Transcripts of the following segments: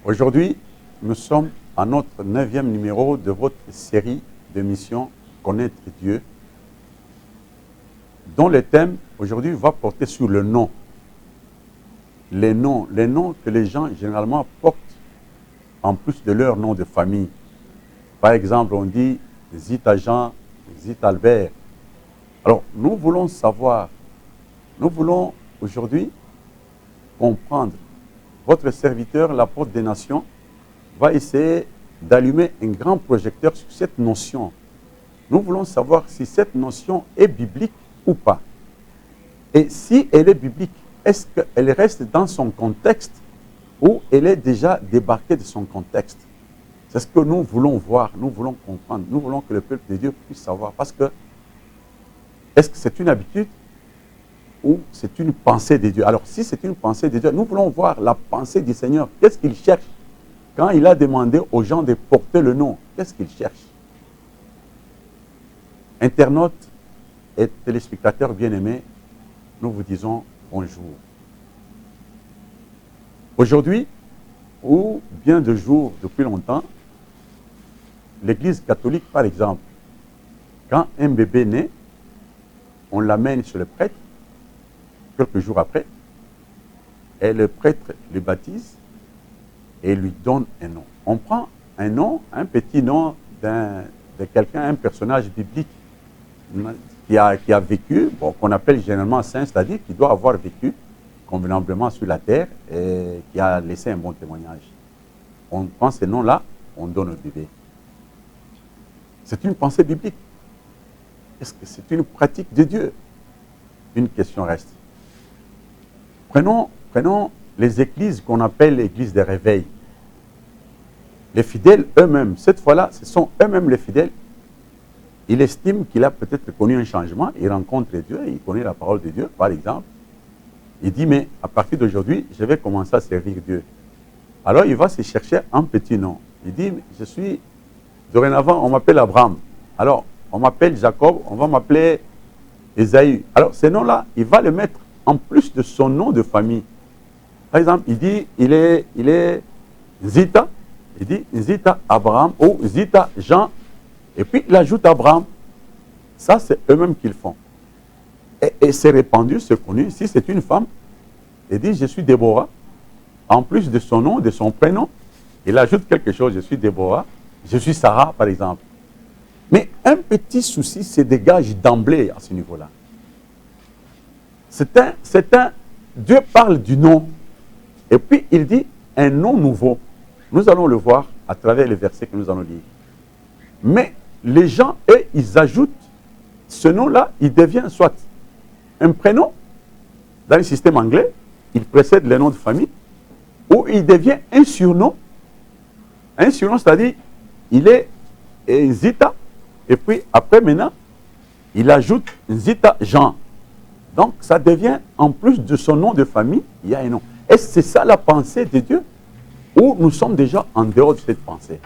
Aujourd'hui, nous sommes à notre 9e numéro de votre série d'émissions Connaître Dieu, dont le thème aujourd'hui va porter sur le nom. Les noms que les gens généralement portent en plus de leur nom de famille. Par exemple, on dit Zita Jean, Zita Albert. Alors, nous voulons savoir, nous voulons aujourd'hui comprendre. Votre serviteur, l'apôtre des nations, va essayer d'allumer un grand projecteur sur cette notion. Nous voulons savoir si cette notion est biblique ou pas. Et si elle est biblique, est-ce qu'elle reste dans son contexte ou elle est déjà débarquée de son contexte? C'est ce que nous voulons voir, nous voulons comprendre, nous voulons que le peuple de Dieu puisse savoir. Parce que, est-ce que c'est une habitude ou c'est une pensée de Dieu? Alors, si c'est une pensée de Dieu, nous voulons voir la pensée du Seigneur. Qu'est-ce qu'il cherche quand il a demandé aux gens de porter le nom? Qu'est-ce qu'il cherche? Internautes et téléspectateurs bien-aimés, nous vous disons bonjour. Aujourd'hui, ou bien de jours depuis longtemps, l'Église catholique, par exemple, quand un bébé naît, on l'amène chez le prêtre, quelques jours après, et le prêtre le baptise et lui donne un nom. On prend un nom, un petit nom de quelqu'un, un personnage biblique qui a vécu, bon, qu'on appelle généralement saint, c'est-à-dire qui doit avoir vécu convenablement sur la terre et qui a laissé un bon témoignage. On prend ces noms-là, on donne au bébé. C'est une pensée biblique. Est-ce que c'est une pratique de Dieu? Une question reste. Prenons les églises qu'on appelle l'église des réveils. Les fidèles eux-mêmes, cette fois-là, ce sont eux-mêmes les fidèles. Il estime qu'il a peut-être connu un changement, il rencontre Dieu, il connaît la parole de Dieu, par exemple. Il dit, mais à partir d'aujourd'hui, je vais commencer à servir Dieu. Alors il va se chercher un petit nom. Il dit, dorénavant, on m'appelle Abraham. Alors, on m'appelle Jacob, on va m'appeler Esaü. Alors, ce nom-là, il va le mettre en plus de son nom de famille. Par exemple, il dit, il est Zita, il dit Zita Abraham ou Zita Jean, et puis il ajoute Abraham. Ça, c'est eux-mêmes qui le font. Et c'est répandu, c'est connu. Si c'est une femme, il dit, je suis Déborah. En plus de son nom, de son prénom, il ajoute quelque chose, je suis Déborah, je suis Sarah, par exemple. Mais un petit souci se dégage d'emblée à ce niveau-là. Dieu parle du nom, et puis il dit un nom nouveau. Nous allons le voir à travers les versets que nous allons lire. Mais les gens, eux, ils ajoutent ce nom-là, il devient soit un prénom, dans le système anglais, il précède le nom de famille, ou il devient un surnom. Un surnom, c'est-à-dire, il est Zita, et puis après maintenant, il ajoute Zita Jean. Donc, ça devient, en plus de son nom de famille, il y a un nom. Est-ce que c'est ça la pensée de Dieu? Ou nous sommes déjà en dehors de cette pensée?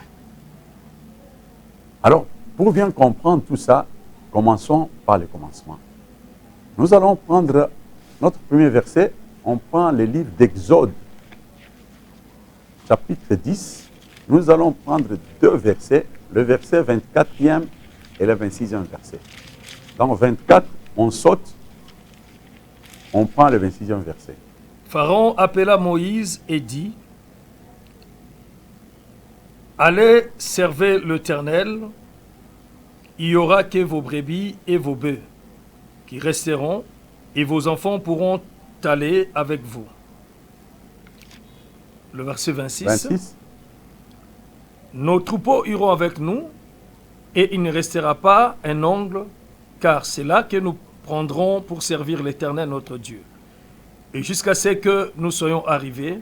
Alors, pour bien comprendre tout ça, commençons par le commencement. Nous allons prendre notre premier verset. On prend le livre d'Exode, chapitre 10. Nous allons prendre deux versets, le verset 24e et le 26e verset. Dans 24, on saute. On prend le 26e verset. Pharaon appela Moïse et dit, allez, servez l'Éternel, il n'y aura que vos brebis et vos bœufs qui resteront, et vos enfants pourront aller avec vous. Le verset 26. Nos troupeaux iront avec nous, et il ne restera pas un ongle, car c'est là que nous prendrons pour servir l'Éternel notre Dieu. Et jusqu'à ce que nous soyons arrivés,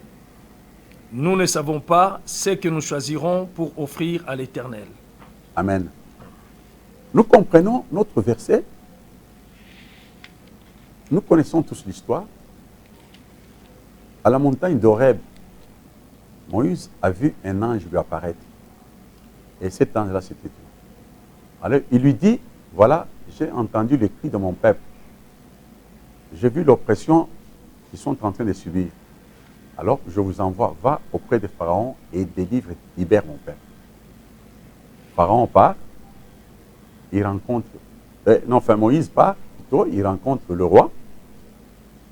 nous ne savons pas ce que nous choisirons pour offrir à l'Éternel. Amen. Nous comprenons notre verset. Nous connaissons tous l'histoire. À la montagne d'Horeb, Moïse a vu un ange lui apparaître. Et cet ange-là, c'était Dieu. Alors, il lui dit, voilà, j'ai entendu les cris de mon peuple. J'ai vu l'oppression qu'ils sont en train de subir. alors je vous envoie, va auprès de Pharaon et libère mon père. Pharaon part, il rencontre, Moïse part, plutôt, il rencontre le roi,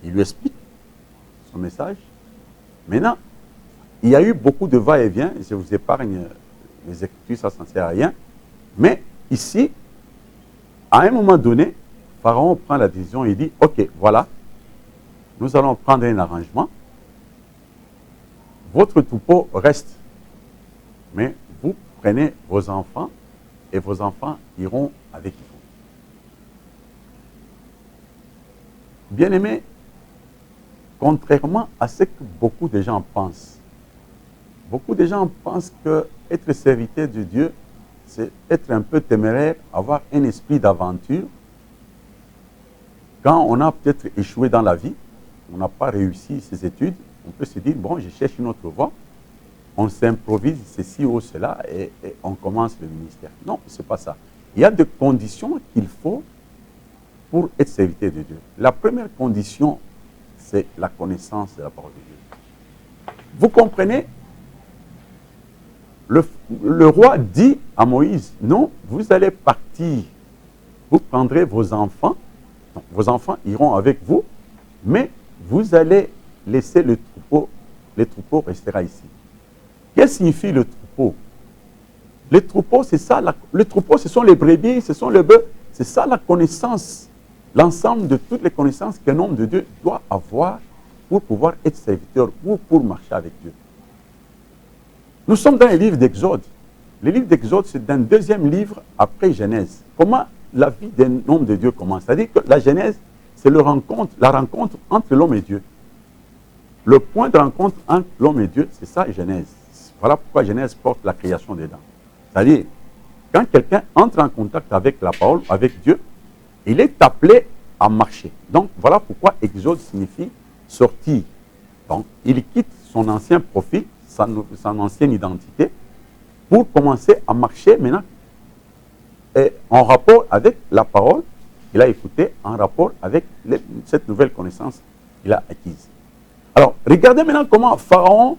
il lui explique son message. Maintenant, il y a eu beaucoup de va-et-vient, je vous épargne les écritures, ça ne sert à rien, mais ici, à un moment donné, Pharaon prend la décision et dit, ok, voilà, nous allons prendre un arrangement, votre troupeau reste, mais vous prenez vos enfants et vos enfants iront avec vous. Bien-aimés, contrairement à ce que beaucoup de gens pensent que être serviteur de Dieu, c'est être un peu téméraire, avoir un esprit d'aventure. Quand on a peut-être échoué dans la vie, on n'a pas réussi ses études, on peut se dire, bon, je cherche une autre voie, on s'improvise ceci ou cela et on commence le ministère. Non, ce n'est pas ça. Il y a des conditions qu'il faut pour être serviteur de Dieu. La première condition, c'est la connaissance de la parole de Dieu. Vous comprenez? Le roi dit à Moïse, non, vous allez partir, vous prendrez vos enfants iront avec vous, mais vous allez laisser le troupeau restera ici. Qu'est-ce que signifie le troupeau? Le troupeau, c'est ça, le troupeau, ce sont les brebis, ce sont les bœufs, c'est ça la connaissance, l'ensemble de toutes les connaissances qu'un homme de Dieu doit avoir pour pouvoir être serviteur ou pour marcher avec Dieu. Nous sommes dans le livre d'Exode. Le livre d'Exode, c'est un deuxième livre après Genèse. Comment la vie d'un homme de Dieu commence? C'est-à-dire que la Genèse, c'est la rencontre entre l'homme et Dieu. Le point de rencontre entre l'homme et Dieu, c'est ça, Genèse. Voilà pourquoi Genèse porte la création dedans. C'est-à-dire, quand quelqu'un entre en contact avec la parole, avec Dieu, il est appelé à marcher. Donc, voilà pourquoi Exode signifie sortir. Donc, il quitte son ancien profil, son ancienne identité, pour commencer à marcher maintenant en rapport avec la parole qu'il a écoutée, en rapport avec cette nouvelle connaissance qu'il a acquise. Alors, regardez maintenant comment Pharaon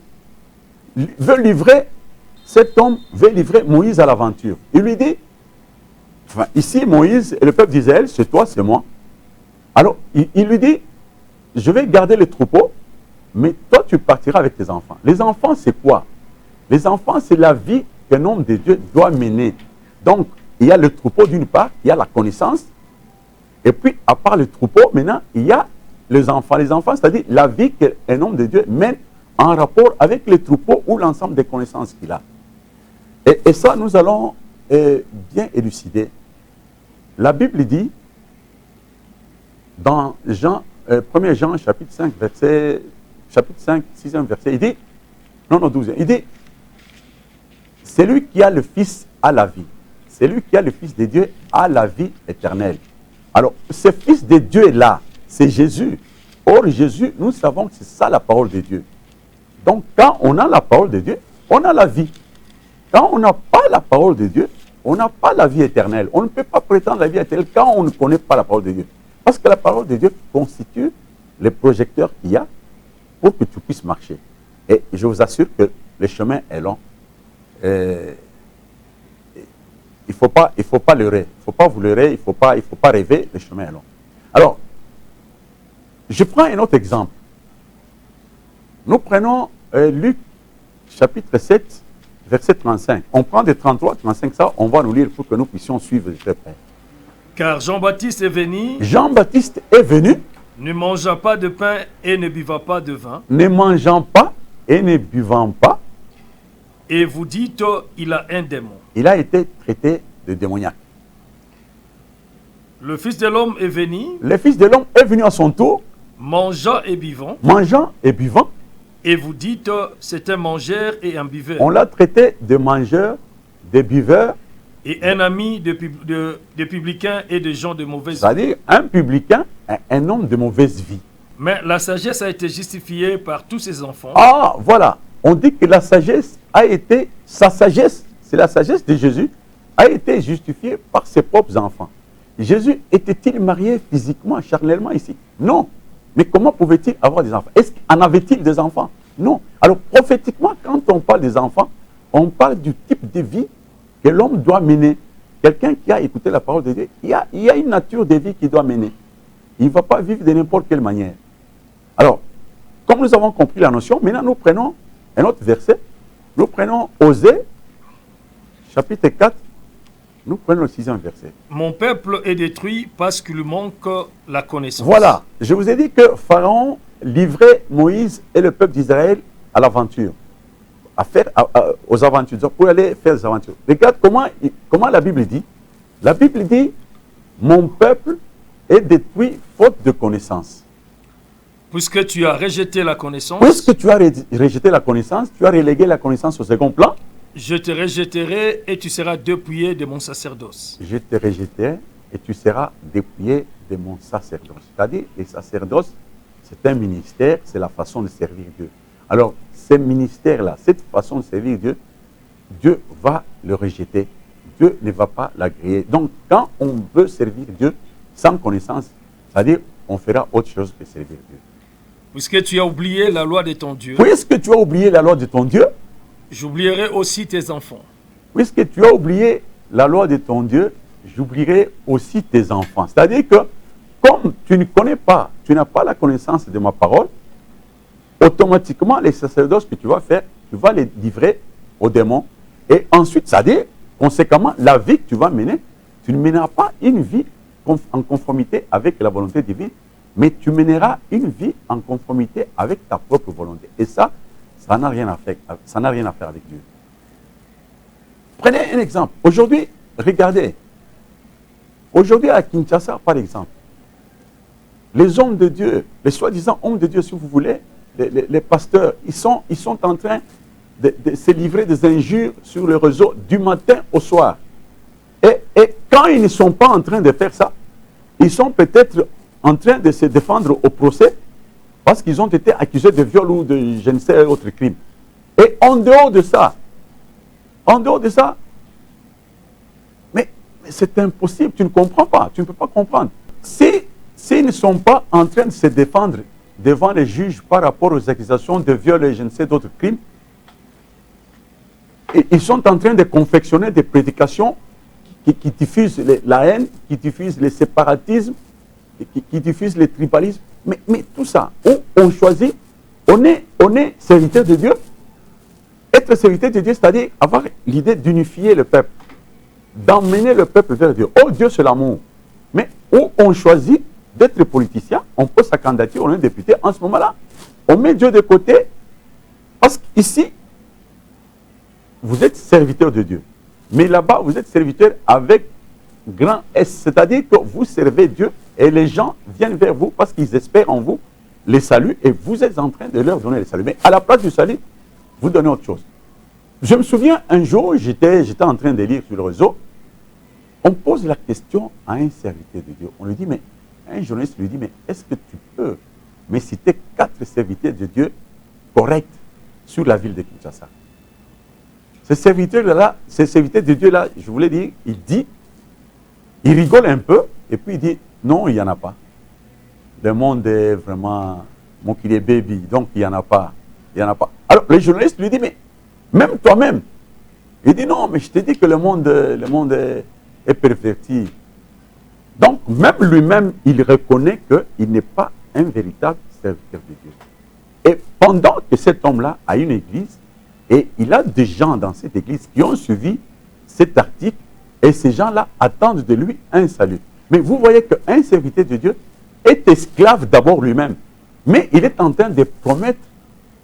veut livrer, cet homme veut livrer Moïse à l'aventure. Il lui dit, ici Moïse et le peuple d'Israël, c'est toi, c'est moi. Alors, il lui dit, je vais garder le troupeau, mais toi, tu partiras avec tes enfants. Les enfants, c'est quoi? Les enfants, c'est la vie qu'un homme de Dieu doit mener. Donc, il y a le troupeau d'une part, il y a la connaissance, et puis, à part le troupeau, maintenant, il y a les enfants. Les enfants, c'est-à-dire la vie qu'un homme de Dieu mène en rapport avec le troupeau ou l'ensemble des connaissances qu'il a. Et ça, nous allons bien élucider. La Bible dit, dans 1 Jean, chapitre 5, chapitre 5, 6e verset, il dit, 12e, il dit, celui qui a le Fils a la vie. Celui qui a le Fils de Dieu a la vie éternelle. Alors, ce Fils de Dieu-là, c'est Jésus. Or, Jésus, nous savons que c'est ça la parole de Dieu. Donc, quand on a la parole de Dieu, on a la vie. Quand on n'a pas la parole de Dieu, on n'a pas la vie éternelle. On ne peut pas prétendre la vie éternelle quand on ne connaît pas la parole de Dieu. Parce que la parole de Dieu constitue les projecteurs qu'il y a pour que tu puisses marcher. Et je vous assure que le chemin est long. Il ne faut pas leurrer. Il ne faut pas vous leurrer, il ne faut pas rêver, le chemin est long. Alors, je prends un autre exemple. Nous prenons Luc chapitre 7, verset 35. On prend des 33, 35, ça, on va nous lire pour que nous puissions suivre de très près. Car Jean-Baptiste est venu. Jean-Baptiste est venu. Ne mangeant pas de pain et ne buvant pas de vin. Ne mangeant pas et ne buvant pas. Et vous dites, il a un démon. Il a été traité de démoniaque. Le Fils de l'homme est venu. Le Fils de l'homme est venu à son tour. Mangeant et buvant. Mangeant et buvant. Et vous dites, c'est un mangeur et un buveur. On l'a traité de mangeur, de buveur. Et un ami de publicains et de gens de mauvaise vie. C'est-à-dire un publicain, un homme de mauvaise vie. Mais la sagesse a été justifiée par tous ses enfants. Ah, voilà. On dit que la sagesse a été, sa sagesse, c'est la sagesse de Jésus, a été justifiée par ses propres enfants. Jésus était-il marié physiquement, charnellement ici? Non. Mais comment pouvait-il avoir des enfants? Est-ce qu'en avait-il des enfants? Non. Alors, prophétiquement, quand on parle des enfants, on parle du type de vie que l'homme doit mener. Quelqu'un qui a écouté la parole de Dieu, il y a une nature de vie qu'il doit mener. Il ne va pas vivre de n'importe quelle manière. Alors, comme nous avons compris la notion, maintenant nous prenons un autre verset. Nous prenons Osée, chapitre 4, nous prenons le 6e verset. Mon peuple est détruit parce qu'il manque la connaissance. Voilà, je vous ai dit que Pharaon livrait Moïse et le peuple d'Israël à l'aventure, aux aventures, pour aller faire des aventures. Regarde comment la Bible dit. La Bible dit, mon peuple est détruit faute de connaissance. Puisque tu as rejeté la connaissance. Puisque tu as rejeté la connaissance, tu as relégué la connaissance au second plan. Je te rejetterai et tu seras dépouillé de mon sacerdoce. Je te rejetterai et tu seras dépouillé de mon sacerdoce. C'est-à-dire, le sacerdoce, c'est un ministère, c'est la façon de servir Dieu. Alors, ce ministère-là, cette façon de servir Dieu, Dieu va le rejeter. Dieu ne va pas l'agréer. Donc, quand on veut servir Dieu sans connaissance, c'est-à-dire, on fera autre chose que servir Dieu. Puisque tu as oublié la loi de ton Dieu. Puisque tu as oublié la loi de ton Dieu. J'oublierai aussi tes enfants. Puisque tu as oublié la loi de ton Dieu, j'oublierai aussi tes enfants. C'est-à-dire que, comme tu ne connais pas, tu n'as pas la connaissance de ma parole, automatiquement, les sacerdoces que tu vas faire, tu vas les livrer aux démons. Et ensuite, c'est-à-dire, conséquemment, la vie que tu vas mener, tu ne mèneras pas une vie en conformité avec la volonté divine, mais tu mèneras une vie en conformité avec ta propre volonté. Et ça n'a rien à faire, avec Dieu. Prenez un exemple. Aujourd'hui, regardez. Aujourd'hui, à Kinshasa, par exemple, les hommes de Dieu, les soi-disant hommes de Dieu, si vous voulez, les pasteurs, ils sont en train de se livrer des injures sur le réseau du matin au soir. Et quand ils ne sont pas en train de faire ça, ils sont peut-être en train de se défendre au procès parce qu'ils ont été accusés de viol ou de je ne sais autre crime. Et en dehors de ça, mais c'est impossible, tu ne comprends pas, tu ne peux pas comprendre. S'ils ne sont pas en train de se défendre devant les juges par rapport aux accusations de viol et je ne sais d'autres crimes, et ils sont en train de confectionner des prédications qui diffusent la haine, qui diffusent le séparatisme, qui diffusent le tribalisme. Mais tout ça, on choisit, on est serviteur de Dieu. Être serviteur de Dieu, c'est-à-dire avoir l'idée d'unifier le peuple, d'emmener le peuple vers Dieu. Oh, Dieu, c'est l'amour. Mais où on choisit d'être politicien, on pose sa candidature, on est député, en ce moment-là, on met Dieu de côté, parce qu'ici, vous êtes serviteur de Dieu. Mais là-bas, vous êtes serviteur avec grand S, c'est-à-dire que vous servez Dieu et les gens viennent vers vous parce qu'ils espèrent en vous les saluts et vous êtes en train de leur donner les saluts. Mais à la place du salut, vous donnez autre chose. Je me souviens, un jour, j'étais en train de lire sur le réseau, on pose la question à un serviteur de Dieu. On lui dit, mais un journaliste lui dit, mais est-ce que tu peux me citer 4 serviteurs de Dieu corrects sur la ville de Kinshasa? Ce serviteur de Dieu-là, je voulais dire, il rigole un peu, et puis il dit, non, il n'y en a pas. Le monde est vraiment mon qu'il est baby, donc il n'y en a pas. Il n'y en a pas. Alors, le journaliste lui dit, mais même toi-même, il dit, non, mais je te dis que le monde est perverti. Donc, même lui-même, il reconnaît qu'il n'est pas un véritable serviteur de Dieu. Et pendant que cet homme-là a une église, et il a des gens dans cette église qui ont suivi cet article, et ces gens-là attendent de lui un salut. Mais vous voyez qu'un serviteur de Dieu est esclave d'abord lui-même, mais il est en train de promettre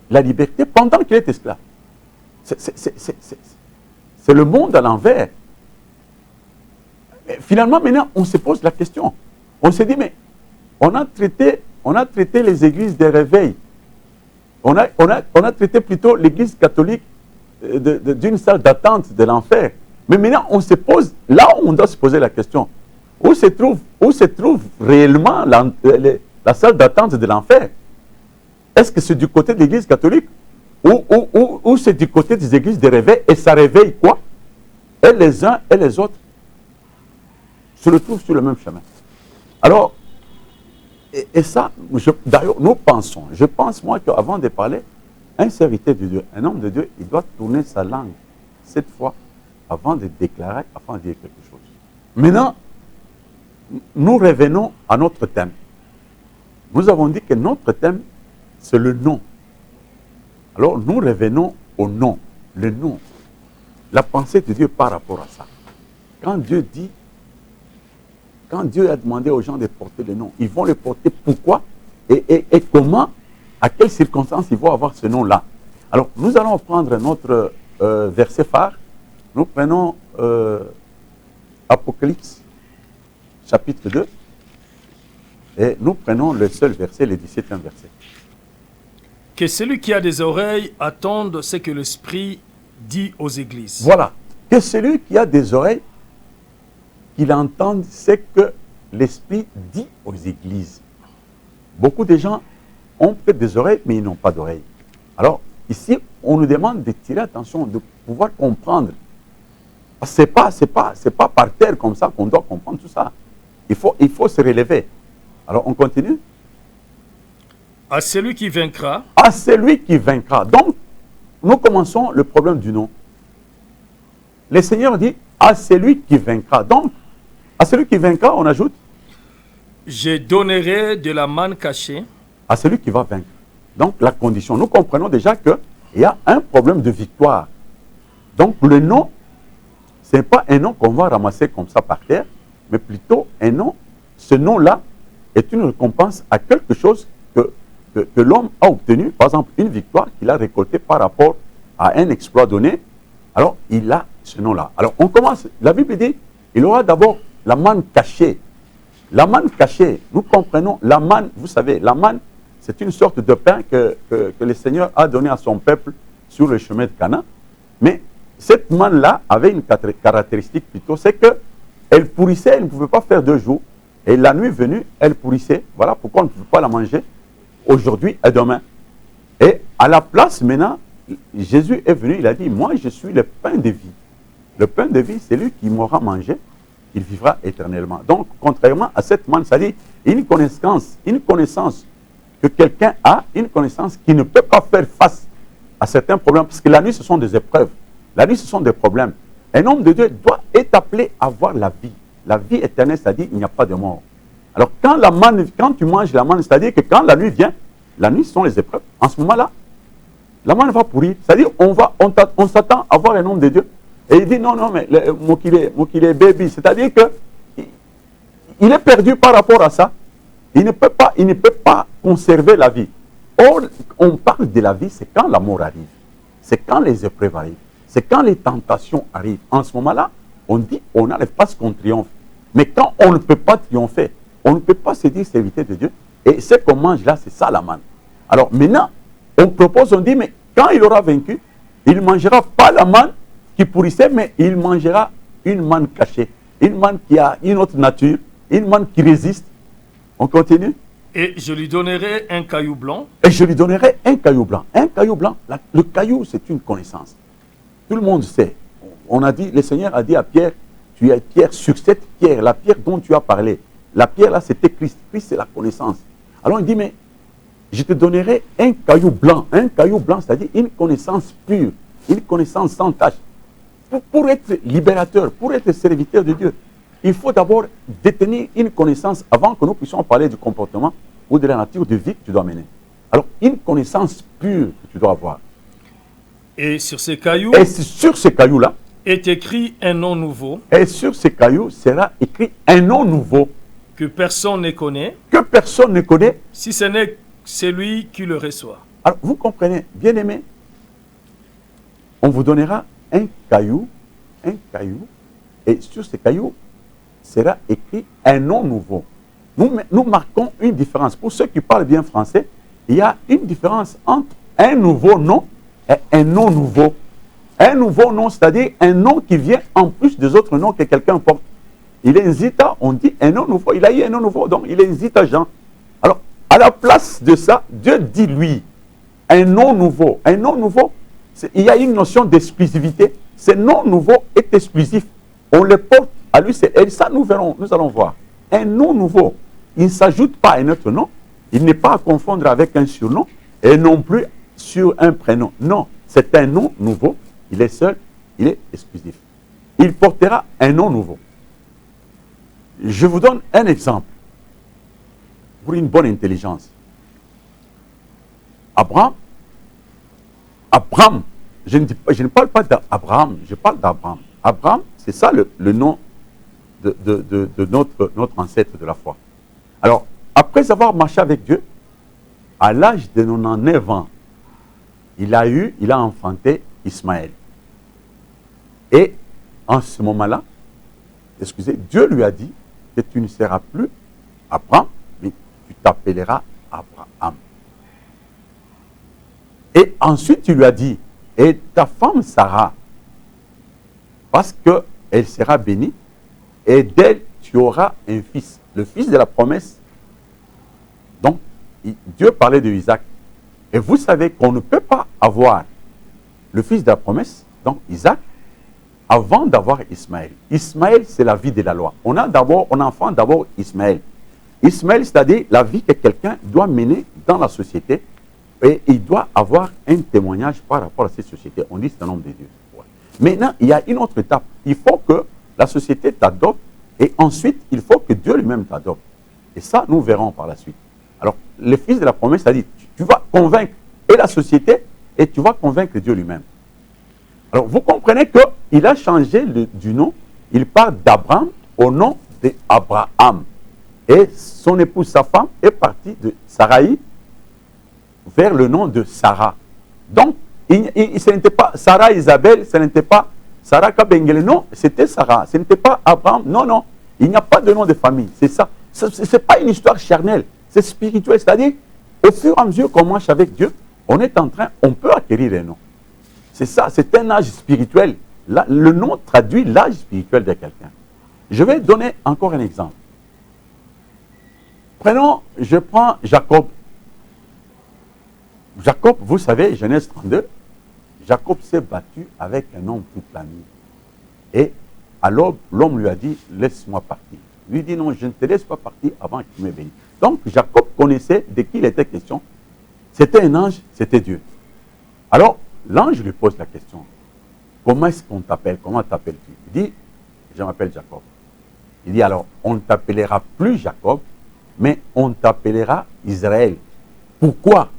la liberté pendant qu'il est esclave. C'est le monde à l'envers. Finalement, maintenant, on se pose la question. On se dit, mais on a traité les églises des réveils. On a traité plutôt l'église catholique d'une salle d'attente de l'enfer. Mais maintenant, on se pose, là où on doit se poser la question, où se trouve réellement la salle d'attente de l'enfer? Est-ce que c'est du côté de l'église catholique ou c'est du côté des églises de réveil? Et ça réveille quoi? Et les uns et les autres se retrouvent sur le même chemin. Alors, et ça, d'ailleurs, je pense moi qu'avant de parler, un serviteur de Dieu, un homme de Dieu, il doit tourner sa langue 7 fois avant de déclarer, avant de dire quelque chose. Maintenant, nous revenons à notre thème. Nous avons dit que notre thème, c'est le nom. Alors, nous revenons au nom, le nom. La pensée de Dieu par rapport à ça. Quand Dieu a demandé aux gens de porter le nom, ils vont le porter pourquoi et comment, à quelles circonstances ils vont avoir ce nom-là. Alors, nous allons prendre notre verset phare. Nous prenons Apocalypse, chapitre 2, et nous prenons le seul verset, le 17e verset. Que celui qui a des oreilles attende ce que l'Esprit dit aux églises. Voilà. Que celui qui a des oreilles, qu'il entende ce que l'Esprit dit aux églises. Beaucoup de gens ont peut-être des oreilles, mais ils n'ont pas d'oreilles. Alors, ici, on nous demande de tirer attention, de pouvoir comprendre. C'est pas par terre comme ça qu'on doit comprendre tout ça. Il faut se relever. Alors, on continue. À celui qui vaincra. À celui qui vaincra. Donc, nous commençons le problème du nom. Le Seigneur dit à celui qui vaincra. Donc, à celui qui vaincra, on ajoute. Je donnerai de la manne cachée. À celui qui va vaincre. Donc, la condition. Nous comprenons déjà qu'il y a un problème de victoire. Donc, le nom, ce n'est pas un nom qu'on va ramasser comme ça par terre, mais plutôt un nom. Ce nom-là est une récompense à quelque chose que l'homme a obtenu, par exemple une victoire qu'il a récoltée par rapport à un exploit donné. Alors, il a ce nom-là. Alors, on commence. La Bible dit, il aura d'abord la manne cachée. La manne cachée, nous comprenons, la manne, vous savez, la manne, c'est une sorte de pain que le Seigneur a donné à son peuple sur le chemin de Canaan. Mais cette manne-là avait une caractéristique plutôt, c'est qu'elle pourrissait, elle ne pouvait pas faire 2 jours. Et la nuit venue, elle pourrissait. Voilà pourquoi on ne peut pas la manger aujourd'hui et demain. Et à la place maintenant, Jésus est venu, il a dit, moi je suis le pain de vie. Le pain de vie, c'est lui qui m'aura mangé, il vivra éternellement. Donc, contrairement à cette manne, ça dit une connaissance que quelqu'un a, une connaissance qui ne peut pas faire face à certains problèmes, parce que la nuit, ce sont des épreuves. La nuit, ce sont des problèmes. Un homme de Dieu est appelé à avoir la vie. La vie éternelle, c'est-à-dire qu'il n'y a pas de mort. Alors, quand tu manges la manne, c'est-à-dire que quand la nuit vient, la nuit, ce sont les épreuves. En ce moment-là, la manne va pourrir. C'est-à-dire on s'attend à voir un homme de Dieu. Et il dit, non, mais mon qu'il est baby. C'est-à-dire qu'il est perdu par rapport à ça. Il ne peut pas conserver la vie. Or, on parle de la vie, c'est quand la mort arrive. C'est quand les épreuves arrivent. C'est quand les tentations arrivent. En ce moment-là, on dit, on n'arrive pas à ce qu'on triomphe. Mais quand on ne peut pas triompher, on ne peut pas se dire serviteur de Dieu. Et ce qu'on mange là, c'est ça la manne. Alors maintenant, on propose, on dit, mais quand il aura vaincu, il ne mangera pas la manne qui pourrissait, mais il mangera une manne cachée. Une manne qui a une autre nature, une manne qui résiste. On continue. Et je lui donnerai un caillou blanc. Et je lui donnerai un caillou blanc. Un caillou blanc, le caillou, c'est une connaissance. Tout le monde sait. Le Seigneur a dit à Pierre, tu es Pierre sur cette pierre, la pierre dont tu as parlé. La pierre là, c'était Christ. Christ, c'est la connaissance. Alors il dit, mais je te donnerai un caillou blanc. Un caillou blanc, c'est-à-dire une connaissance pure, une connaissance sans tache. Pour être libérateur, pour être serviteur de Dieu, il faut d'abord détenir une connaissance avant que nous puissions parler du comportement ou de la nature de vie que tu dois mener. Alors, une connaissance pure que tu dois avoir. Et sur ces cailloux, là est écrit un nom nouveau. Et sur ces cailloux sera écrit un nom nouveau. Que personne ne connaît. Que personne ne connaît. Si ce n'est celui qui le reçoit. Alors, vous comprenez, bien aimé, on vous donnera un caillou, et sur ce caillou sera écrit un nom nouveau. Nous marquons une différence. Pour ceux qui parlent bien français, il y a une différence entre un nouveau nom et un nom nouveau. Un nouveau nom, c'est-à-dire un nom qui vient en plus des autres noms que quelqu'un porte. Il est Zita, on dit un nom nouveau. Il a eu un nom nouveau, donc il est Zita Jean. Alors, à la place de ça, Dieu dit lui, un nom nouveau. Un nom nouveau, il y a une notion d'exclusivité. Ce nom nouveau est exclusif. On le porte à lui, et ça nous allons voir. Un nom nouveau, il ne s'ajoute pas à un autre nom. Il n'est pas à confondre avec un surnom. Et non plus, sur un prénom. Non, c'est un nom nouveau. Il est seul, il est exclusif. Il portera un nom nouveau. Je vous donne un exemple pour une bonne intelligence. Abraham, je ne parle pas d'Abraham, je parle d'Abraham. Abraham, c'est ça le nom de notre ancêtre de la foi. Alors, après avoir marché avec Dieu, à l'âge de 99 ans, il a enfanté Ismaël. Et en ce moment-là, Dieu lui a dit que tu ne seras plus Abraham, mais tu t'appelleras Abraham. Et ensuite, tu lui as dit, et ta femme Sarah, parce qu'elle sera bénie, et d'elle, tu auras un fils, le fils de la promesse. Donc, Dieu parlait de Isaac. Et vous savez qu'on ne peut pas avoir le fils de la promesse, donc Isaac, avant d'avoir Ismaël. Ismaël, c'est la vie de la loi. On enfant d'abord Ismaël. Ismaël, c'est-à-dire la vie que quelqu'un doit mener dans la société et il doit avoir un témoignage par rapport à cette société. On dit que c'est un homme de Dieu. Ouais. Maintenant, il y a une autre étape. Il faut que la société t'adopte et ensuite, il faut que Dieu lui-même t'adopte. Et ça, nous verrons par la suite. Alors, le fils de la promesse, c'est-à-dire, tu vas convaincre et la société et tu vas convaincre Dieu lui-même. Alors, vous comprenez qu'il a changé du nom. Il part d'Abraham au nom d'Abraham. Et son épouse, sa femme, est partie de Saraï vers le nom de Sarah. Donc, ce n'était pas Sarah Isabelle, ce n'était pas Sarah Kabengele, non, c'était Sarah. Ce n'était pas Abraham, non, non. Il n'y a pas de nom de famille, c'est ça. Ce n'est pas une histoire charnelle, c'est spirituel. C'est-à-dire, au fur et à mesure qu'on marche avec Dieu, on peut acquérir un nom. C'est ça, c'est un âge spirituel. Là, le nom traduit l'âge spirituel de quelqu'un. Je vais donner encore un exemple. Je prends Jacob. Jacob, vous savez, Genèse 32, Jacob s'est battu avec un homme toute la nuit. Et à l'aube, l'homme lui a dit, laisse-moi partir. Lui dit, non, je ne te laisse pas partir avant qu'il me bénisse. Donc, Jacob connaissait de qui il était question. C'était un ange, c'était Dieu. Alors, l'ange lui pose la question, comment est-ce qu'on t'appelle? Comment t'appelles-tu? Il dit, je m'appelle Jacob. Il dit, alors, on ne t'appellera plus Jacob, mais on t'appellera Israël. Pourquoi?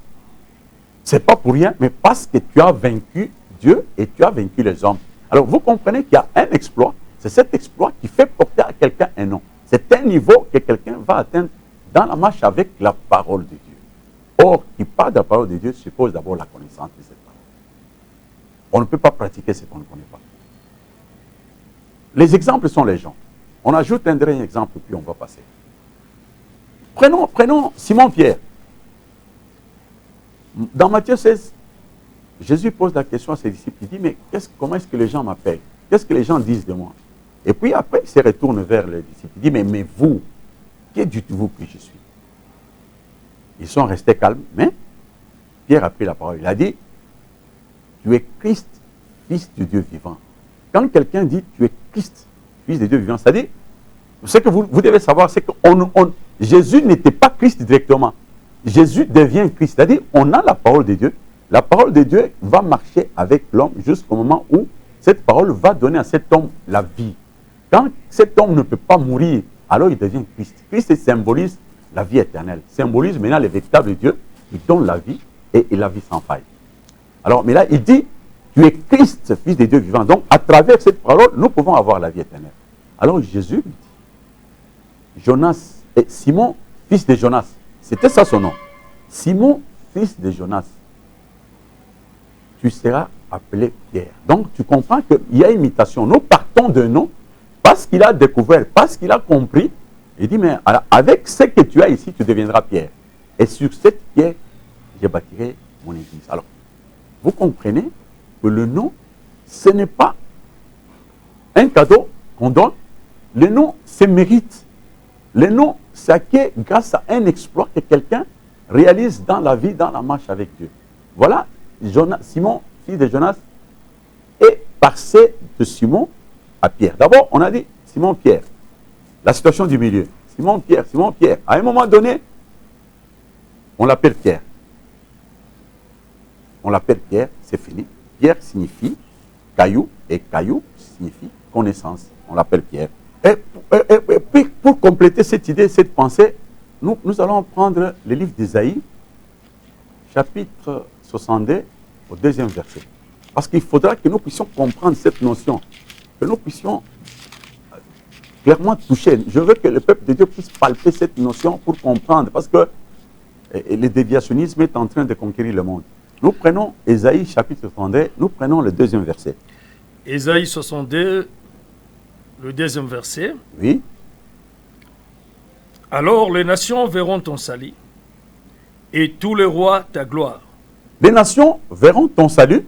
Ce n'est pas pour rien, mais parce que tu as vaincu Dieu et tu as vaincu les hommes. Alors, vous comprenez qu'il y a un exploit. C'est cet exploit qui fait porter à quelqu'un un nom. C'est un niveau que quelqu'un va atteindre dans la marche avec la parole de Dieu. Or, qui parle de la parole de Dieu suppose d'abord la connaissance de cette parole. On ne peut pas pratiquer ce qu'on ne connaît pas. Les exemples sont les gens. On ajoute un dernier exemple, puis on va passer. Prenons Simon-Pierre. Dans Matthieu 16, Jésus pose la question à ses disciples. Il dit, mais comment est-ce que les gens m'appellent? Qu'est-ce que les gens disent de moi? Et puis après, il se retourne vers les disciples. Il dit, mais vous, qui dites-vous que je suis? Ils sont restés calmes, mais Pierre a pris la parole. Il a dit, tu es Christ, fils de Dieu vivant. Quand quelqu'un dit, tu es Christ, fils de Dieu vivant, c'est-à-dire, ce que vous devez savoir, c'est que Jésus n'était pas Christ directement. Jésus devient Christ. C'est-à-dire, on a la parole de Dieu. La parole de Dieu va marcher avec l'homme jusqu'au moment où cette parole va donner à cet homme la vie. Quand cet homme ne peut pas mourir, alors il devient Christ. Christ symbolise la vie éternelle. Symbolise maintenant le véritable Dieu qui donne la vie et la vie sans faille. Alors, mais là, il dit, tu es Christ, fils de Dieu vivant. Donc, à travers cette parole, nous pouvons avoir la vie éternelle. Alors, Jésus dit, Simon, fils de Jonas, c'était ça son nom. Simon, fils de Jonas, tu seras appelé Pierre. Donc, tu comprends qu'il y a imitation. Nous partons d'un nom parce qu'il a découvert, parce qu'il a compris. Il dit, mais alors, avec ce que tu as ici, tu deviendras Pierre. Et sur cette pierre, je bâtirai mon église. Alors, vous comprenez que le nom, ce n'est pas un cadeau qu'on donne. Le nom, c'est mérite. Le nom, c'est acquis grâce à un exploit que quelqu'un réalise dans la vie, dans la marche avec Dieu. Voilà, Simon, fils de Jonas, est passé de Simon à Pierre. D'abord, on a dit Simon-Pierre. La situation du milieu. Simon-Pierre, Simon-Pierre. À un moment donné, on l'appelle Pierre. on l'appelle Pierre, c'est fini. Pierre signifie caillou, et caillou signifie connaissance. On l'appelle Pierre. Et puis, pour compléter cette idée, cette pensée, nous allons prendre le livre d'Ésaïe, chapitre 62, au 2e verset. Parce qu'il faudra que nous puissions comprendre cette notion, que nous puissions clairement toucher. Je veux que le peuple de Dieu puisse palper cette notion pour comprendre, parce que le déviationnisme est en train de conquérir le monde. Nous prenons Ésaïe chapitre 32, nous prenons le 2e verset. Ésaïe 62, le 2e verset. Oui. Alors les nations verront ton salut, et tous les rois ta gloire. Les nations verront ton salut.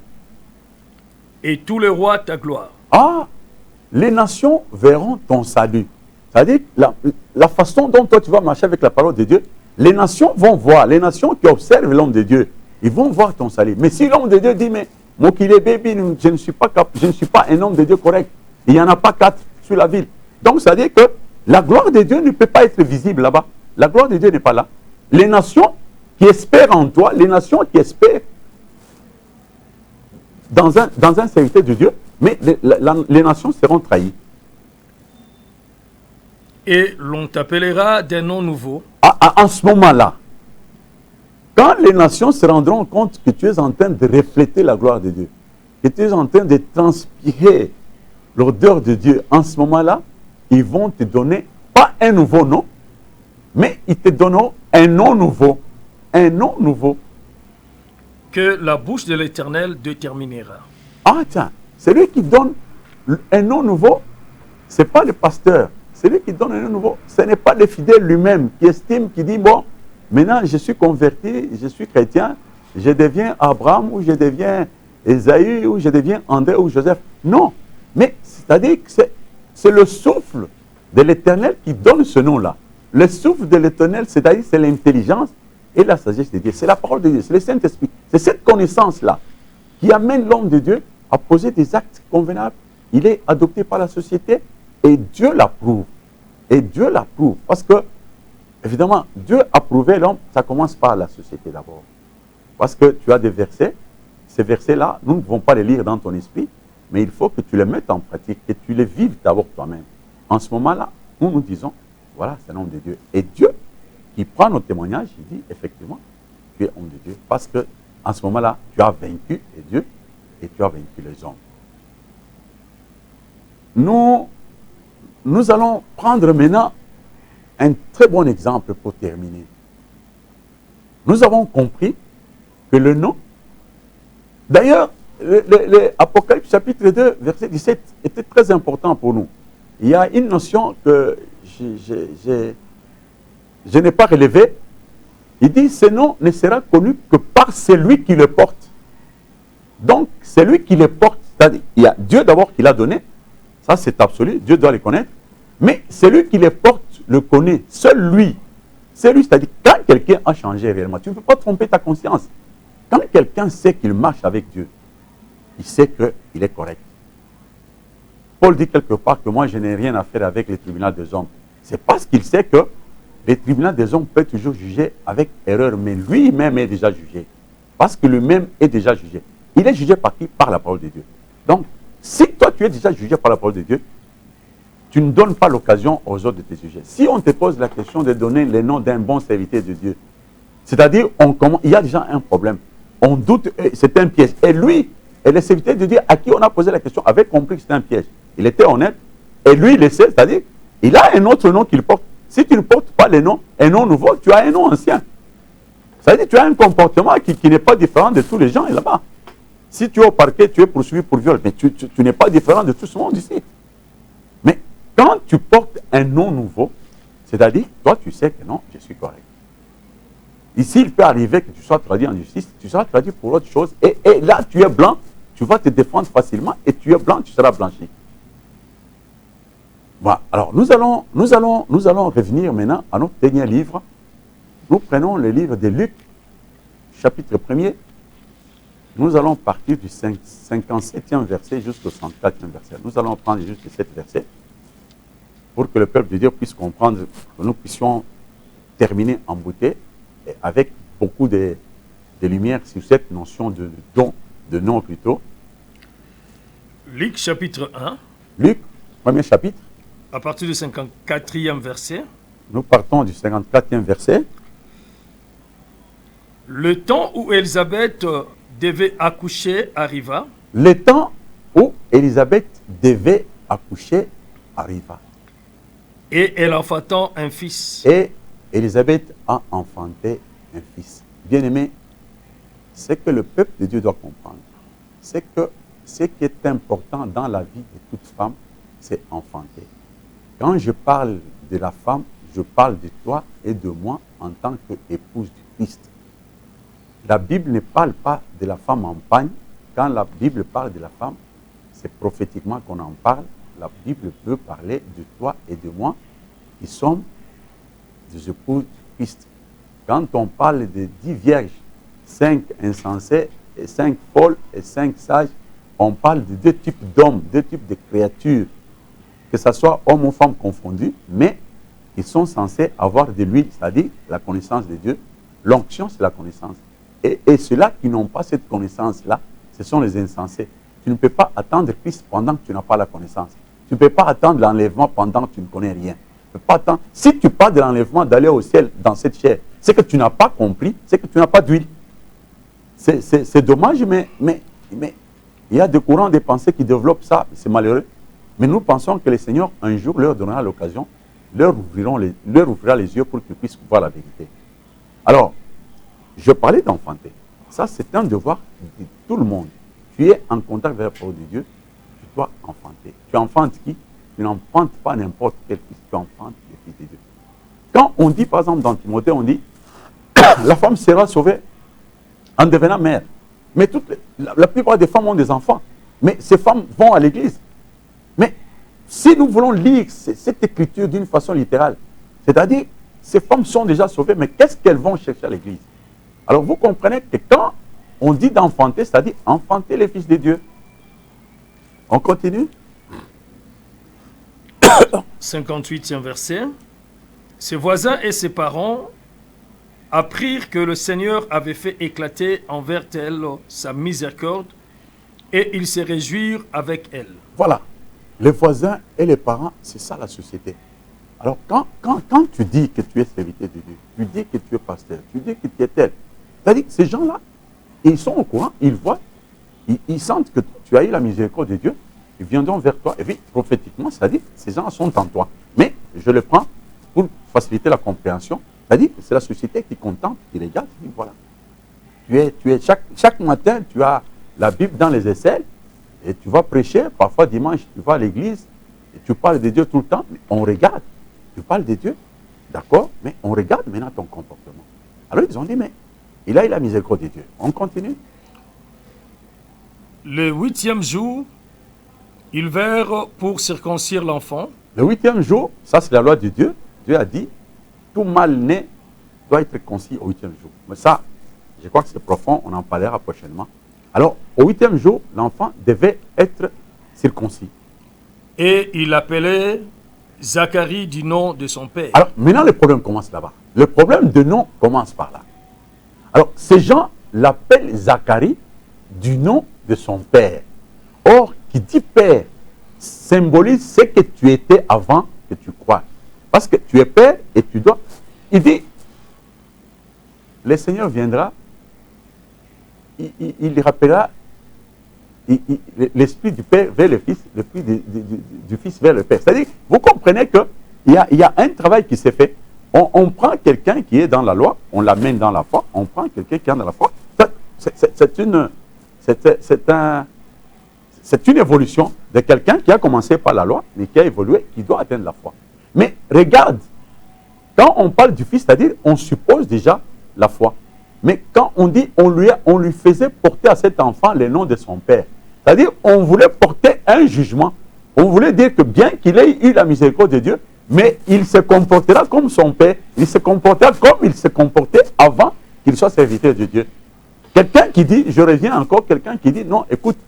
Et tous les rois ta gloire. Ah, les nations verront ton salut. C'est-à-dire, la façon dont toi tu vas marcher avec la parole de Dieu, les nations vont voir, les nations qui observent l'homme de Dieu, ils vont voir ton salut. Mais si l'homme de Dieu dit, mais Mokile Baby, je ne suis pas un homme de Dieu correct, il n'y en a pas 4 sur la ville. Donc, c'est-à-dire que la gloire de Dieu ne peut pas être visible là-bas. La gloire de Dieu n'est pas là. Les nations qui espèrent en toi, les nations qui espèrent dans un serviteur de Dieu, mais les nations seront trahies. Et l'on t'appellera d'un nom nouveau. En ce moment-là, quand les nations se rendront compte que tu es en train de refléter la gloire de Dieu, que tu es en train de transpirer l'odeur de Dieu, en ce moment-là, ils vont te donner, pas un nouveau nom, mais ils te donneront un nom nouveau. Un nom nouveau. Que la bouche de l'Éternel déterminera. Ah tiens, celui qui donne un nom nouveau, ce n'est pas le pasteur. Celui qui donne un nom nouveau, ce n'est pas le fidèle lui-même qui estime, qui dit, bon, maintenant je suis converti, je suis chrétien, je deviens Abraham ou je deviens Ésaïe ou je deviens André ou Joseph. Non, mais c'est-à-dire que c'est le souffle de l'Éternel qui donne ce nom-là. Le souffle de l'Éternel, c'est-à-dire c'est l'intelligence et la sagesse de Dieu. C'est la parole de Dieu, c'est le Saint-Esprit. C'est cette connaissance-là qui amène l'homme de Dieu à poser des actes convenables. Il est adopté par la société et Dieu l'approuve. Et Dieu l'approuve. Parce que, évidemment, Dieu approuvait l'homme, ça commence par la société d'abord. Parce que tu as des versets, ces versets-là, nous ne pouvons pas les lire dans ton esprit, mais il faut que tu les mettes en pratique, que tu les vives d'abord toi-même. En ce moment-là, nous disons, voilà, c'est l'homme de Dieu. Et Dieu, qui prend nos témoignages, il dit, effectivement, tu es homme de Dieu. Parce que, en ce moment-là, tu as vaincu Dieu et tu as vaincu les hommes. Nous allons prendre maintenant un très bon exemple pour terminer. Nous avons compris que le nom, d'ailleurs, l'Apocalypse chapitre 2, verset 17 était très important pour nous. Il y a une notion que je n'ai pas relevée. Il dit, ce nom ne sera connu que par celui qui le porte. Donc, celui qui le porte, c'est-à-dire, il y a Dieu d'abord qui l'a donné, ça c'est absolu, Dieu doit le connaître, mais celui qui le porte le connaît, seul lui. C'est lui, c'est-à-dire, quand quelqu'un a changé réellement, tu ne peux pas tromper ta conscience. Quand quelqu'un sait qu'il marche avec Dieu, il sait qu'il est correct. Paul dit quelque part que moi je n'ai rien à faire avec les tribunaux des hommes. C'est parce qu'il sait que les tribunaux des hommes peuvent toujours juger avec erreur, mais lui-même est déjà jugé. Parce que lui-même est déjà jugé. Il est jugé par qui? Par la parole de Dieu. Donc, si toi tu es déjà jugé par la parole de Dieu, tu ne donnes pas l'occasion aux autres de te juger. Si on te pose la question de donner le nom d'un bon serviteur de Dieu, c'est-à-dire, il y a déjà un problème. On doute, c'est un piège. Et lui, et le serviteur de Dieu à qui on a posé la question, avait compris que c'était un piège. Il était honnête. Et lui, il le sait, c'est-à-dire, il a un autre nom qu'il porte. Si tu ne portes pas le nom, un nom nouveau, tu as un nom ancien. C'est-à-dire, tu as un comportement qui n'est pas différent de tous les gens là-bas. Si tu es au parquet, tu es poursuivi pour viol, mais tu n'es pas différent de tout ce monde ici. Mais quand tu portes un nom nouveau, c'est-à-dire, toi, tu sais que non, je suis correct. Ici, il peut arriver que tu sois traduit en justice, tu seras traduit pour autre chose, et là, tu es blanc, tu vas te défendre facilement, et tu es blanc, tu seras blanchi. Voilà. Alors, nous allons revenir maintenant à notre dernier livre. Nous prenons le livre de Luc, chapitre 1er. Nous allons partir du 57e verset jusqu'au 104e verset. Nous allons prendre juste 7 versets pour que le peuple de Dieu puisse comprendre, que nous puissions terminer en beauté avec beaucoup de de lumière sur cette notion de don, de nom plutôt. Luc chapitre 1, Luc, premier chapitre, à partir du 54e verset. nous partons du 54e verset. Le temps où Élisabeth devait accoucher arriva, Le temps où Élisabeth devait accoucher arriva. et elle enfanta un fils. Et Élisabeth a enfanté un fils. Bien-aimé, ce que le peuple de Dieu doit comprendre, c'est que ce qui est important dans la vie de toute femme, c'est enfanter. Quand je parle de la femme, je parle de toi et de moi en tant qu'épouse du Christ. La Bible ne parle pas de la femme en pagne. Quand la Bible parle de la femme, c'est prophétiquement qu'on en parle. La Bible veut parler de toi et de moi qui sommes des épouses du Christ. Quand on parle de 10 vierges, 5 insensées, et 5 folles et 5 sages, on parle de 2 types d'hommes, 2 types de créatures, que ce soit hommes ou femmes confondus, mais ils sont censés avoir de l'huile, c'est-à-dire la connaissance de Dieu. L'onction, c'est la connaissance. Et ceux-là qui n'ont pas cette connaissance-là, ce sont les insensés. Tu ne peux pas attendre Christ pendant que tu n'as pas la connaissance. Tu ne peux pas attendre l'enlèvement pendant que tu ne connais rien. Tu peux pas attendre. Si tu parles de l'enlèvement, d'aller au ciel dans cette chair, c'est que tu n'as pas compris, c'est que tu n'as pas d'huile. C'est dommage, mais il y a des courants de pensée qui développent ça, c'est malheureux. Mais nous pensons que le Seigneur, un jour, leur donnera l'occasion, leur ouvrira les yeux pour qu'ils puissent voir la vérité. Alors, je parlais d'enfanter. Ça, c'est un devoir de tout le monde. Tu es en contact avec la parole de Dieu, tu dois enfanter. Tu enfantes qui? Tu n'enfantes pas n'importe quel fils, tu enfantes le Fils de Dieu. Quand on dit, par exemple, dans Timothée, on dit, la femme sera sauvée en devenant mère. Mais la plupart des femmes ont des enfants. Mais ces femmes vont à l'église. Mais si nous voulons lire cette écriture d'une façon littérale, c'est-à-dire, ces femmes sont déjà sauvées, mais qu'est-ce qu'elles vont chercher à l'église? Alors vous comprenez que quand on dit d'enfanter, c'est-à-dire enfanter les fils de Dieu. On continue. 58e verset. Ses voisins et ses parents apprirent que le Seigneur avait fait éclater envers elle sa miséricorde, et ils se réjouirent avec elle. Voilà. Les voisins et les parents, c'est ça la société. Alors quand tu dis que tu es serviteur de Dieu, tu dis que tu es pasteur, tu dis que tu es tel, c'est-à-dire que ces gens-là, ils sont au courant, ils voient, ils sentent que tu as eu la miséricorde de Dieu, ils viendront vers toi, et puis prophétiquement, c'est-à-dire que ces gens sont en toi. Mais je le prends pour faciliter la compréhension, c'est-à-dire que c'est la société qui contemple, qui regarde, qui dit voilà. Chaque matin, tu as la Bible dans les aisselles, et tu vas prêcher, parfois dimanche, tu vas à l'église, et tu parles de Dieu tout le temps, mais on regarde. Tu parles de Dieu, d'accord, mais on regarde maintenant ton comportement. Alors ils ont dit, mais il a eu la miséricorde de Dieu. On continue. Le 8e jour, ils vinrent pour circoncire l'enfant. Le 8e jour, ça c'est la loi de Dieu. Dieu a dit, tout mâle-né doit être concis au 8e jour. Mais ça, je crois que c'est profond, on en parlera prochainement. Alors, au 8e jour, l'enfant devait être circoncis. Et il l'appelait Zacharie du nom de son père. Alors, maintenant, le problème commence là-bas. Le problème de nom commence par là. Alors, ces gens l'appellent Zacharie du nom de son père. Or, qui dit père symbolise ce que tu étais avant que tu crois. Parce que tu es père et tu dois... Il dit, le Seigneur viendra, il rappellera l'esprit du Père vers le Fils, l'esprit du Fils vers le Père. C'est-à-dire, vous comprenez qu'il y a un travail qui s'est fait. On prend quelqu'un qui est dans la loi, on l'amène dans la foi, on prend quelqu'un qui est dans la foi. C'est une évolution de quelqu'un qui a commencé par la loi, mais qui a évolué, qui doit atteindre la foi. Mais regarde, quand on parle du Fils, c'est-à-dire, on suppose déjà la foi. Mais quand on dit, on lui faisait porter à cet enfant le nom de son père. C'est-à-dire, on voulait porter un jugement. On voulait dire que bien qu'il ait eu la miséricorde de Dieu, mais il se comportera comme son père. Il se comportera comme il se comportait avant qu'il soit serviteur de Dieu. Quelqu'un qui dit, je reviens encore, quelqu'un qui dit, non, écoute,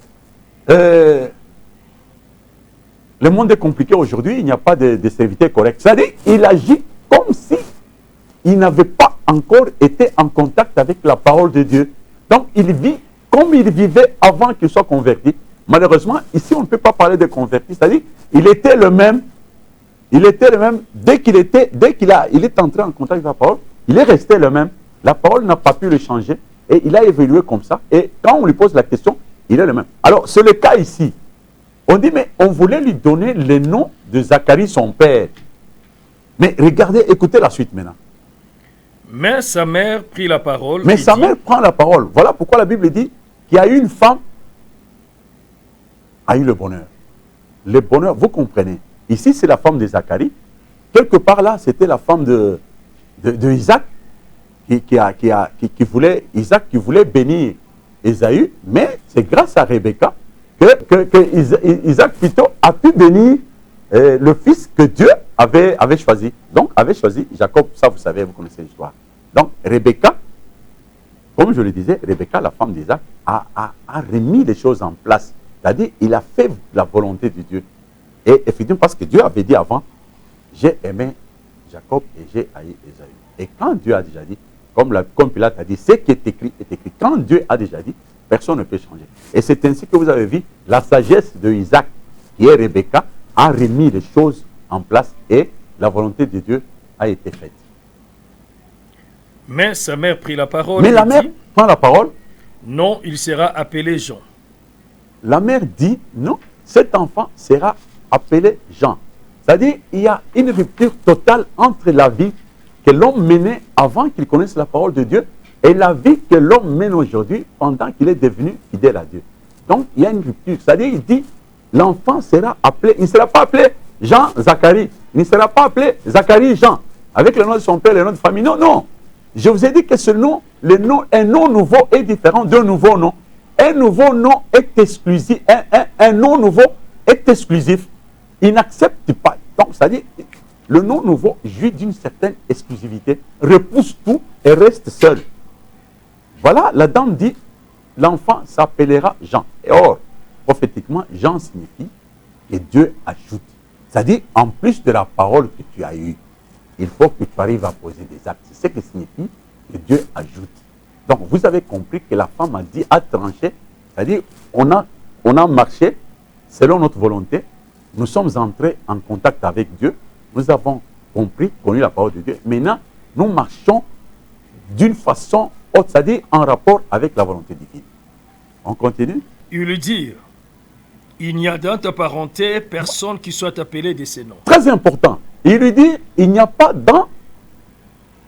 le monde est compliqué aujourd'hui, il n'y a pas de serviteur correct. C'est-à-dire, il agit comme si il n'avait pas encore été en contact avec la parole de Dieu. Donc, il vit comme il vivait avant qu'il soit converti. Malheureusement, ici, on ne peut pas parler de converti. C'est-à-dire, il était le même. Il était le même dès qu'il est entré en contact avec la parole. Il est resté le même. La parole n'a pas pu le changer. Et il a évolué comme ça. Et quand on lui pose la question, il est le même. Alors, c'est le cas ici. On dit, mais on voulait lui donner le nom de Zacharie, son père. Mais regardez, écoutez la suite maintenant. Mais sa mère prit la parole. Mais sa mère prend la parole. Voilà pourquoi la Bible dit qu'il y a une femme a eu le bonheur. Le bonheur, vous comprenez. Ici, c'est la femme de Zacharie. Quelque part là, c'était la femme de Isaac Isaac qui voulait bénir Ésaü, mais c'est grâce à Rebecca que Isaac plutôt a pu bénir le fils que Dieu avait choisi. Donc, avait choisi Jacob, ça vous savez, vous connaissez l'histoire. Donc, Rebecca, comme je le disais, Rebecca, la femme d'Isaac, a remis les choses en place. C'est-à-dire, il a fait la volonté de Dieu. Et effectivement, parce que Dieu avait dit avant, j'ai aimé Jacob et j'ai haï Ésaü. Et quand Dieu a déjà dit, comme Pilate a dit, ce qui est écrit est écrit. Quand Dieu a déjà dit, personne ne peut changer. Et c'est ainsi que vous avez vu la sagesse de Isaac, qui est Rebecca, a remis les choses en place et la volonté de Dieu a été faite. Mais sa mère prit la parole. Mais la mère prend la parole. Non, il sera appelé Jean. La mère dit, non, cet enfant sera appelé Jean. C'est-à-dire, il y a une rupture totale entre la vie que l'homme menait avant qu'il connaisse la parole de Dieu et la vie que l'homme mène aujourd'hui pendant qu'il est devenu fidèle à Dieu. Donc, il y a une rupture. C'est-à-dire, il dit, l'enfant sera appelé, il ne sera pas appelé Jean Zacharie, il ne sera pas appelé Zacharie Jean, avec le nom de son père, le nom de famille. Non, non. Je vous ai dit que ce nom, un nom nouveau est différent d'un nouveau nom. Un nouveau nom est exclusif. Un nom nouveau est exclusif. Il n'accepte pas. Donc, c'est-à-dire, le nom nouveau jouit d'une certaine exclusivité, repousse tout et reste seul. Voilà, la dame dit, l'enfant s'appellera Jean. Et or, prophétiquement, Jean signifie que Dieu ajoute. C'est-à-dire, en plus de la parole que tu as eue, il faut que tu arrives à poser des actes. C'est ce que signifie que Dieu ajoute. Donc, vous avez compris que la femme a dit, a tranché. C'est-à-dire, on a marché selon notre volonté. Nous sommes entrés en contact avec Dieu. Nous avons compris, connu la parole de Dieu. Maintenant, nous marchons d'une façon haute, c'est-à-dire en rapport avec la volonté divine. On continue. Ils lui dirent, il n'y a dans ta parenté personne qui soit appelé de ces noms. Très important. Il lui dit, il n'y a pas dans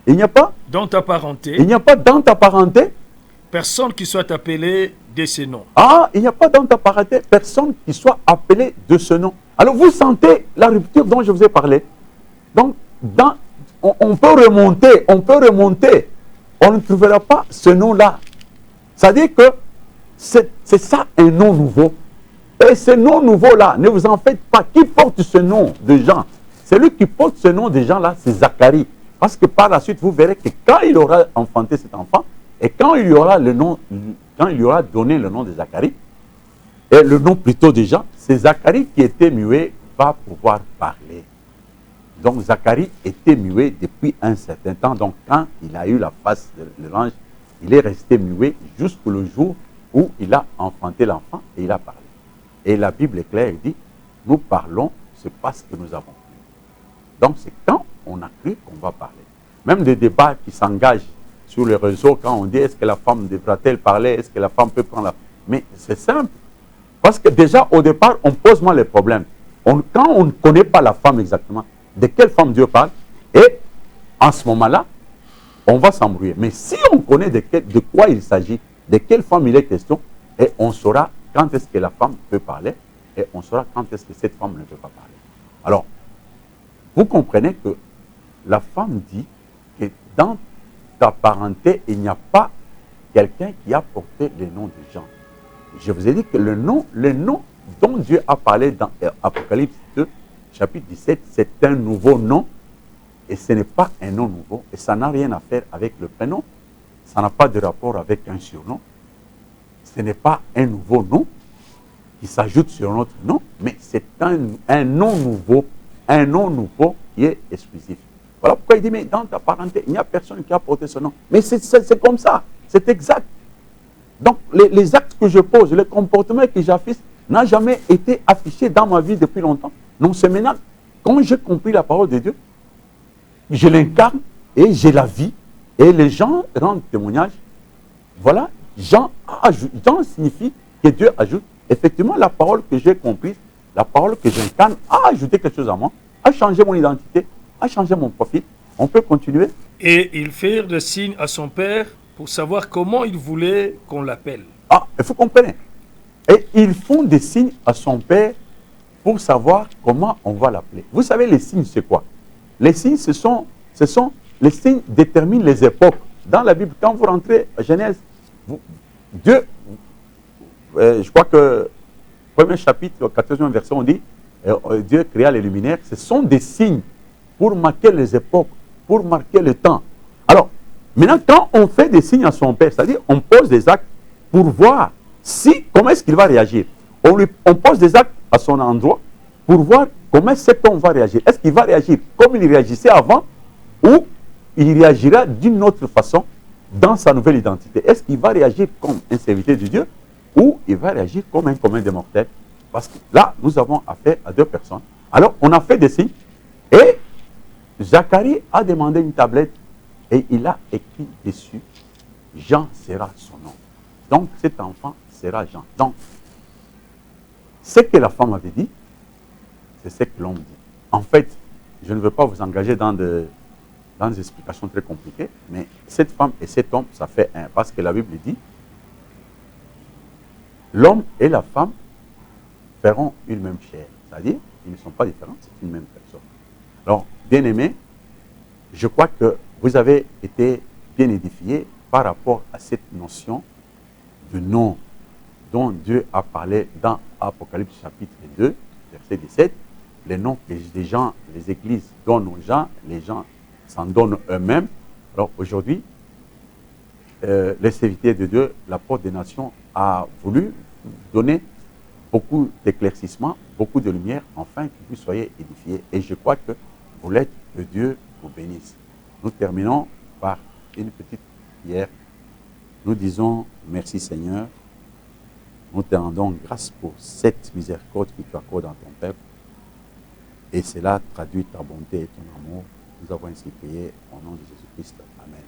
ta parenté. Il n'y a pas dans ta parenté personne qui soit appelé de ces noms. Ah, il n'y a pas dans ta parenté personne qui soit appelé de ce nom. Alors vous sentez la rupture dont je vous ai parlé. Donc, on peut remonter. On ne trouvera pas ce nom-là. C'est-à-dire que c'est ça un nom nouveau. Et ce nom nouveau-là, ne vous en faites pas. Qui porte ce nom de Jean? Celui qui porte ce nom de Jean-là, c'est Zacharie. Parce que par la suite, vous verrez que quand il aura enfanté cet enfant, et quand il lui aura donné le nom de Zacharie, et le nom plutôt de Jean, c'est Zacharie qui était muet, va pouvoir parler. Donc Zacharie était muet depuis un certain temps. Donc quand il a eu la face de l'ange, il est resté muet jusqu'au jour où il a enfanté l'enfant et il a parlé. Et la Bible est claire, elle dit, nous parlons, c'est parce que nous avons cru. Donc c'est quand on a cru qu'on va parler. Même des débats qui s'engagent sur les réseaux, quand on dit, est-ce que la femme devra-t-elle parler, est-ce que la femme peut prendre la... Mais c'est simple. Parce que déjà, au départ, on pose moins les problèmes. Quand on ne connaît pas la femme exactement, de quelle femme Dieu parle, et en ce moment-là, on va s'embrouiller. Mais si on connaît de quoi il s'agit, de quelle femme il est question, et on saura quand est-ce que la femme peut parler, et on saura quand est-ce que cette femme ne peut pas parler. Alors, vous comprenez que la femme dit que dans ta parenté, il n'y a pas quelqu'un qui a porté le nom de Jean. Je vous ai dit que le nom dont Dieu a parlé dans Apocalypse 2, chapitre 17, c'est un nouveau nom et ce n'est pas un nom nouveau et ça n'a rien à faire avec le prénom, ça n'a pas de rapport avec un surnom, ce n'est pas un nouveau nom qui s'ajoute sur notre nom, mais c'est un nom nouveau qui est exclusif. Voilà pourquoi il dit, mais dans ta parenté, il n'y a personne qui a porté ce nom. Mais c'est comme ça, c'est exact. Donc, les actes que je pose, le comportement que j'affiche, n'a jamais été affiché dans ma vie depuis longtemps. Non, c'est maintenant, quand j'ai compris la parole de Dieu, je l'incarne et j'ai la vie. Et les gens rendent témoignage. Voilà, Jean signifie que Dieu ajoute. Effectivement, la parole que j'ai comprise, la parole que j'incarne, a ajouté quelque chose à moi, a changé mon identité, a changé mon profil. On peut continuer. Et ils firent des signes à son père pour savoir comment il voulait qu'on l'appelle. Ah, il faut comprendre. Et ils font des signes à son père pour savoir comment on va l'appeler. Vous savez, les signes, c'est quoi? Les signes, ce sont les signes déterminent les époques. Dans la Bible, quand vous rentrez à Genèse, Dieu, je crois que, premier chapitre, 14e verset, on dit, Dieu créa les luminaires. Ce sont des signes pour marquer les époques, pour marquer le temps. Alors, maintenant, quand on fait des signes à son père, c'est-à-dire on pose des actes pour voir comment est-ce qu'il va réagir. On pose des actes à son endroit pour voir comment cet homme va réagir. Est-ce qu'il va réagir comme il réagissait avant ou il réagira d'une autre façon dans sa nouvelle identité? Est-ce qu'il va réagir comme un serviteur de Dieu ou il va réagir comme un commun des mortels? Parce que là, nous avons affaire à deux personnes. Alors, on a fait des signes et Zacharie a demandé une tablette et il a écrit dessus, Jean sera son nom. Donc, cet enfant sera Jean. Donc, ce que la femme avait dit, c'est ce que l'homme dit. En fait, je ne veux pas vous engager dans des explications très compliquées, mais cette femme et cet homme, ça fait un. Parce que la Bible dit, l'homme et la femme feront une même chair. C'est-à-dire, ils ne sont pas différents, c'est une même personne. Alors, bien aimés, je crois que vous avez été bien édifiés par rapport à cette notion de nom dont Dieu a parlé dans Apocalypse chapitre 2, verset 17. Les noms que les gens, les églises donnent aux gens, les gens s'en donnent eux-mêmes. Alors aujourd'hui, les serviteurs de Dieu, l'apôtre des nations, a voulu donner beaucoup d'éclaircissements, beaucoup de lumière, afin que vous soyez édifiés. Et je crois que vous l'êtes, que Dieu vous bénisse. Nous terminons par une petite prière. Nous disons merci Seigneur. Nous te rendons grâce pour cette miséricorde que tu accordes dans ton peuple. Et cela traduit ta bonté et ton amour. Nous avons ainsi prié au nom de Jésus-Christ. Amen.